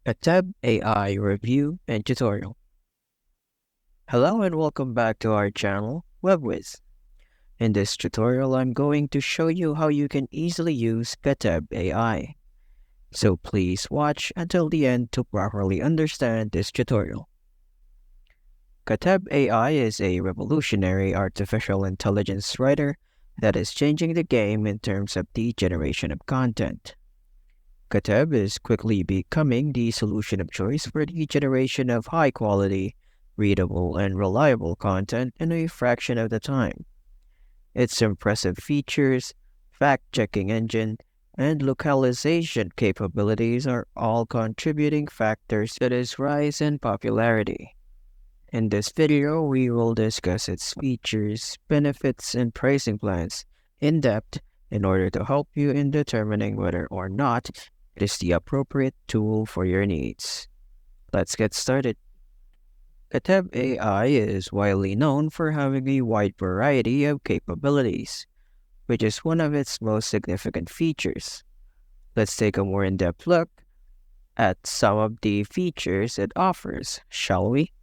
Katteb AI review and tutorial. Hello and welcome back to our channel, Whizz. In this tutorial, I'm going to show you how you can easily use Katteb AI. So please watch until the end to properly understand this tutorial. Katteb AI is a revolutionary artificial intelligence writer that is changing the game in terms of the generation of content. Katteb is quickly becoming the solution of choice for the generation of high-quality, readable, and reliable content in a fraction of the time. Its impressive features, fact-checking engine, and localization capabilities are all contributing factors to its rise in popularity. In this video, we will discuss its features, benefits, and pricing plans in depth in order to help you in determining whether or not it is the appropriate tool for your needs. Let's get started. Katteb AI is widely known for having a wide variety of capabilities, which is one of its most significant features. Let's take a more in-depth look at some of the features it offers, shall we?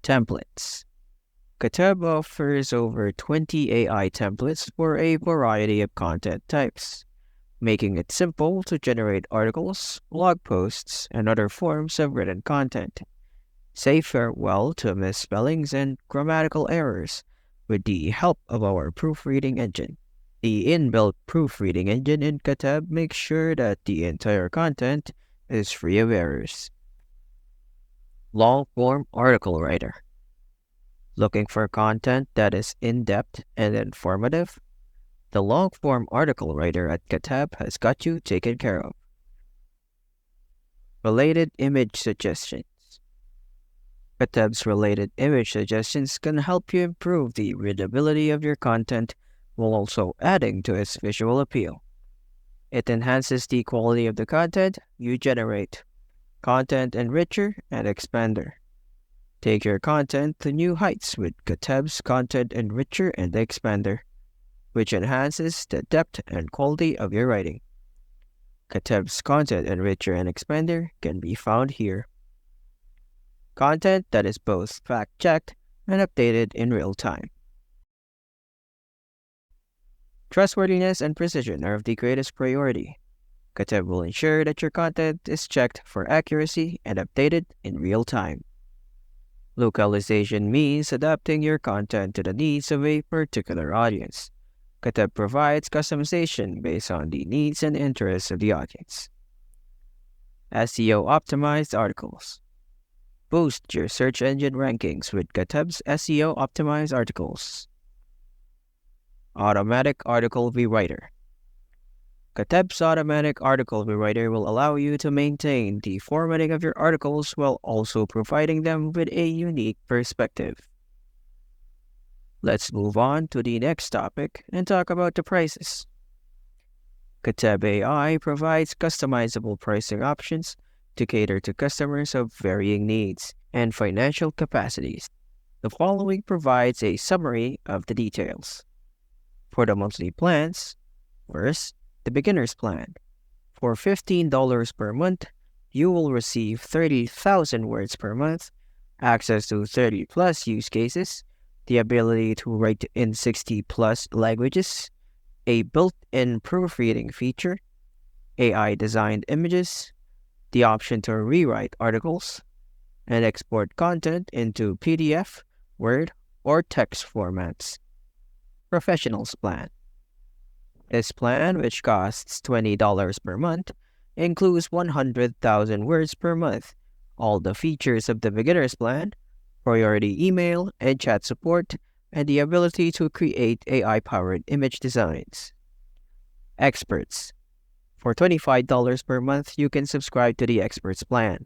Templates. Katteb offers over 20 AI templates for a variety of content types, making it simple to generate articles, blog posts, and other forms of written content. Say farewell to misspellings and grammatical errors with the help of our proofreading engine. The inbuilt proofreading engine in Katteb makes sure that the entire content is free of errors. Long-form article writer. Looking for content that is in-depth and informative? The long-form article writer at Katteb has got you taken care of. Related image suggestions. Katteb's related image suggestions can help you improve the readability of your content while also adding to its visual appeal. It enhances the quality of the content you generate. Content Enricher and Expander. Take your content to new heights with Katteb's Content Enricher and Expander, which enhances the depth and quality of your writing. Katteb's Content Enricher and Expander can be found here. Content that is both fact-checked and updated in real time. Trustworthiness and precision are of the greatest priority. Katteb will ensure that your content is checked for accuracy and updated in real time. Localization means adapting your content to the needs of a particular audience. Katteb provides customization based on the needs and interests of the audience. SEO-optimized articles. Boost your search engine rankings with Katteb's SEO-optimized articles. Automatic Article Rewriter. Katteb's Automatic Article Rewriter will allow you to maintain the formatting of your articles while also providing them with a unique perspective. Let's move on to the next topic and talk about the prices. Katteb AI provides customizable pricing options to cater to customers of varying needs and financial capacities. The following provides a summary of the details. For the monthly plans, first, the beginner's plan. For $15 per month, you will receive 30,000 words per month, access to 30 plus use cases, the ability to write in 60 plus languages, a built-in proofreading feature, AI-designed images, the option to rewrite articles, and export content into PDF, Word, or text formats. Professionals plan. This plan, which costs $20 per month, includes 100,000 words per month, all the features of the beginner's plan, priority email and chat support, and the ability to create AI-powered image designs. Experts. For $25 per month, you can subscribe to the Experts plan,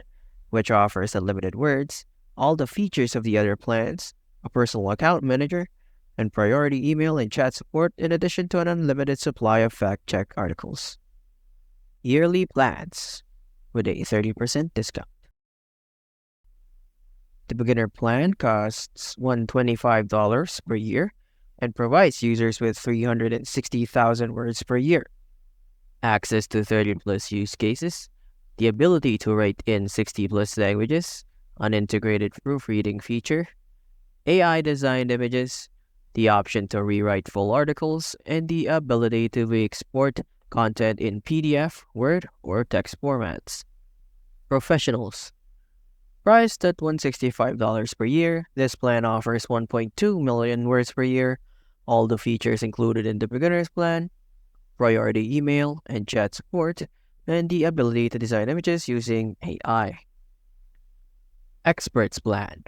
which offers unlimited words, all the features of the other plans, a personal account manager, and priority email and chat support in addition to an unlimited supply of fact-check articles. Yearly plans with a 30% discount. The beginner plan costs $125 per year and provides users with 360,000 words per year, access to 30 plus use cases, the ability to write in 60 plus languages, an integrated proofreading feature, AI designed images, the option to rewrite full articles, and the ability to export content in PDF, Word, or text formats. Professionals. Priced at $165 per year, this plan offers 1.2 million words per year, all the features included in the beginner's plan, priority email and chat support, and the ability to design images using AI. Experts Plan.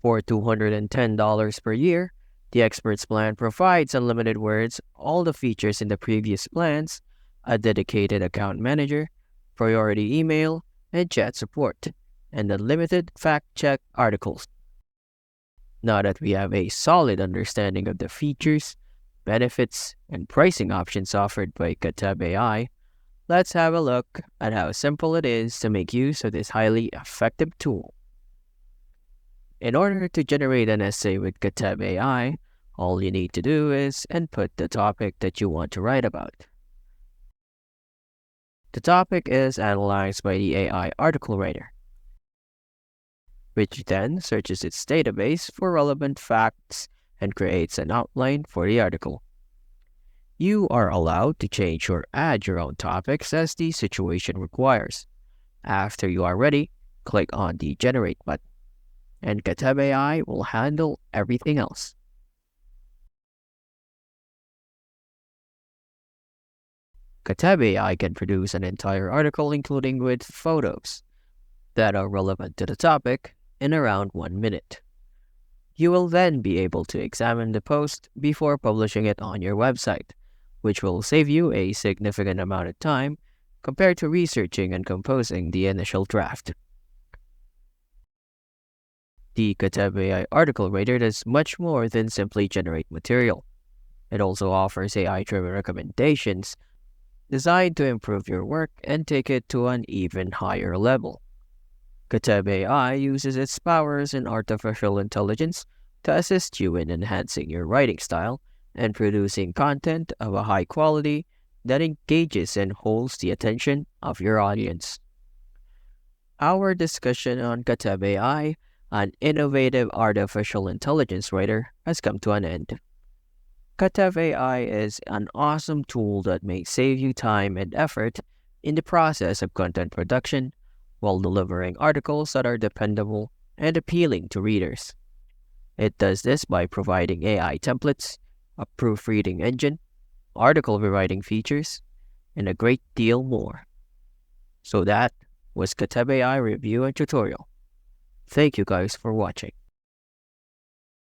For $210 per year, the Experts Plan provides unlimited words, all the features in the previous plans, a dedicated account manager, priority email, and chat support, and unlimited fact-check articles. Now that we have a solid understanding of the features, benefits, and pricing options offered by Katteb AI, let's have a look at how simple it is to make use of this highly effective tool. In order to generate an essay with Katteb AI, all you need to do is input the topic that you want to write about. The topic is analyzed by the AI article writer, which then searches its database for relevant facts and creates an outline for the article. You are allowed to change or add your own topics as the situation requires. After you are ready, click on the Generate button, and Katteb AI will handle everything else. Katteb AI can produce an entire article including with photos that are relevant to the topic in around 1 minute. You will then be able to examine the post before publishing it on your website, which will save you a significant amount of time compared to researching and composing the initial draft. The Katteb AI article writer does much more than simply generate material. It also offers AI-driven recommendations designed to improve your work and take it to an even higher level. Katteb AI uses its powers in artificial intelligence to assist you in enhancing your writing style and producing content of a high quality that engages and holds the attention of your audience. Our discussion on Katteb AI, an innovative artificial intelligence writer, has come to an end. Katteb AI is an awesome tool that may save you time and effort in the process of content production while delivering articles that are dependable and appealing to readers. It does this by providing AI templates, a proofreading engine, article rewriting features, and a great deal more. So that was Katteb AI review and tutorial. Thank you guys for watching.